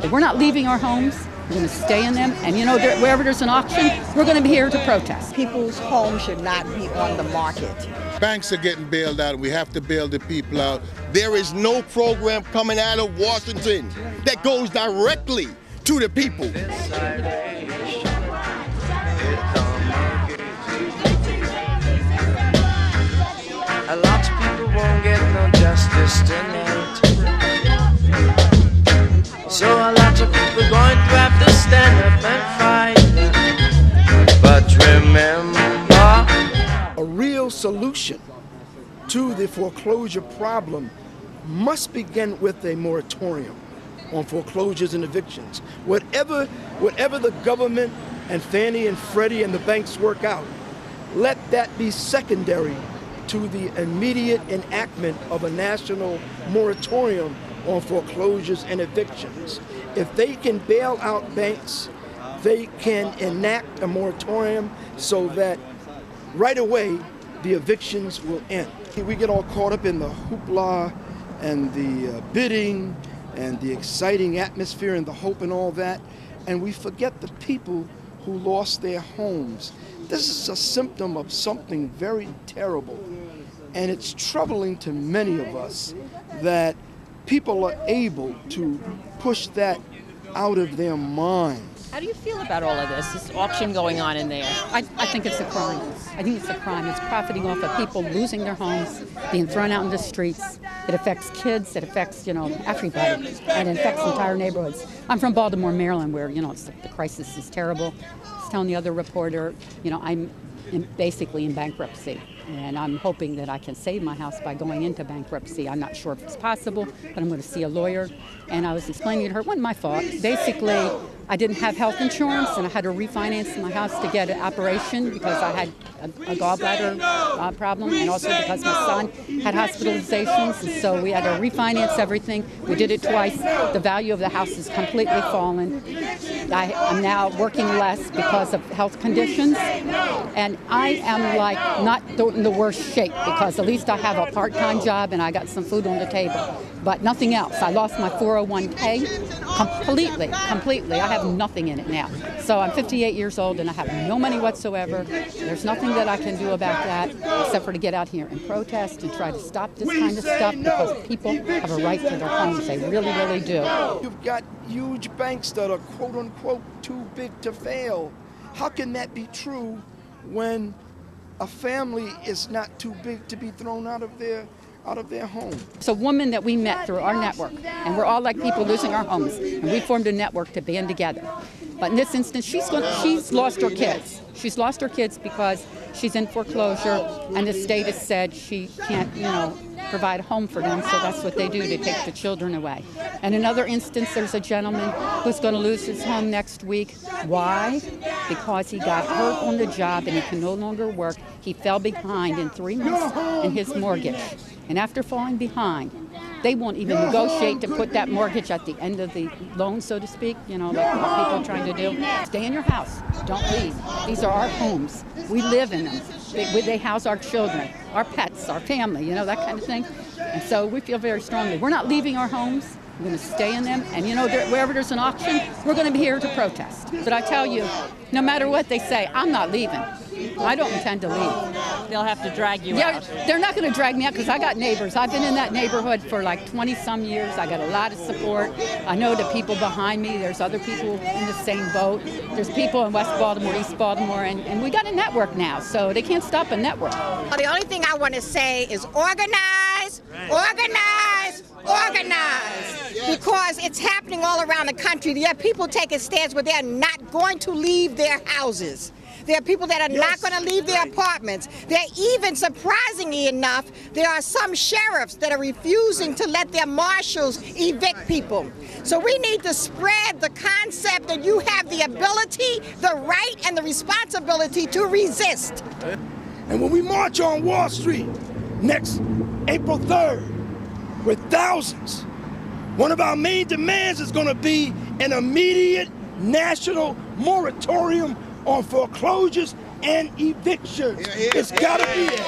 strongly. We're not leaving our homes. We're going to stay in them. And, wherever there's an auction, we're going to be here to protest. People's homes should not be on the market. Banks are getting bailed out, and we have to bail the people out. There is no program coming out of Washington that goes directly to the people. A lot of people won't get no justice tonight. So a lot of people going to have to stand up and fight. But remember, a real solution to the foreclosure problem must begin with a moratorium on foreclosures and evictions. Whatever the government and Fannie and Freddie and the banks work out, let that be secondary to the immediate enactment of a national moratorium on foreclosures and evictions. If they can bail out banks, they can enact a moratorium so that right away the evictions will end. We get all caught up in the hoopla and the bidding and the exciting atmosphere and the hope and all that, and we forget the people who lost their homes. This is a symptom of something very terrible, and it's troubling to many of us that people are able to push that out of their minds. How do you feel about all of this auction going on in there? I think it's a crime. I think it's a crime. It's profiting off of people losing their homes, being thrown out in the streets. It affects kids. It affects, everybody. And it affects entire neighborhoods. I'm from Baltimore, Maryland, where, the crisis is terrible. I was telling the other reporter, I'm basically in bankruptcy. And I'm hoping that I can save my house by going into bankruptcy. I'm not sure if it's possible, but I'm going to see a lawyer. And I was explaining to her, it wasn't my fault. Basically, I didn't have health insurance, and I had to refinance my house to get an operation because I had a gallbladder problem, and also because my son had hospitalizations. And so we had to refinance everything. We did it twice. The value of the house has completely fallen. I'm now working less because of health conditions. And I am not in the worst shape because at least I have a part-time job and I got some food on the table, but nothing else. I lost my 401k completely. I have nothing in it now. So I'm 58 years old and I have no money whatsoever. There's nothing that I can do about that except for to get out here and protest and try to stop this kind of stuff because people have a right to their homes. They really, really do. You've got huge banks that are quote-unquote too big to fail. How can that be true when a family is not too big to be thrown out of their home? It's a woman that we met through our network, and we're all like people losing our homes, and we formed a network to band together. But in this instance, she's lost her kids. She's lost her kids because she's in foreclosure, and the state has said she can't, provide a home for them, so that's what they do, to take the children away. And another instance, there's a gentleman who's going to lose his home next week. Why? Because he got hurt on the job and he can no longer work. He fell behind in 3 months in his mortgage. And after falling behind, they won't even negotiate to put that mortgage at the end of the loan, so to speak, like what people are trying to do. Stay in your house. Don't leave. These are our homes. We live in them. They house our children, our pets, our family, that kind of thing. And so we feel very strongly. We're not leaving our homes. We're going to stay in them. And, wherever there's an auction, we're going to be here to protest. But I tell you, no matter what they say, I'm not leaving. I don't intend to leave. They'll have to drag you out. They're not going to drag me out because I got neighbors. I've been in that neighborhood for like 20-some years. I got a lot of support. I know the people behind me. There's other people in the same boat. There's people in West Baltimore, East Baltimore, and we got a network now, so they can't stop a network. The only thing I want to say is organize, organize, organize. Because it's happening all around the country. There are people taking stands where they're not going to leave their houses. There are people that are not going to leave their apartments. There are even, surprisingly enough, there are some sheriffs that are refusing to let their marshals evict people. So we need to spread the concept that you have the ability, the right, and the responsibility to resist. And when we march on Wall Street next April 3rd with thousands, one of our main demands is going to be an immediate national moratorium on foreclosures and evictions. It's got to be it.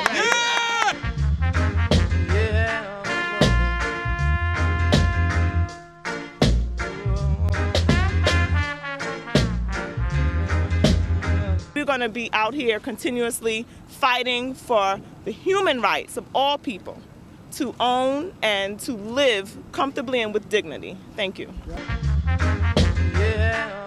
we're going to be out here continuously fighting for the human rights of all people to own and to live comfortably and with dignity. Thank you. Yeah.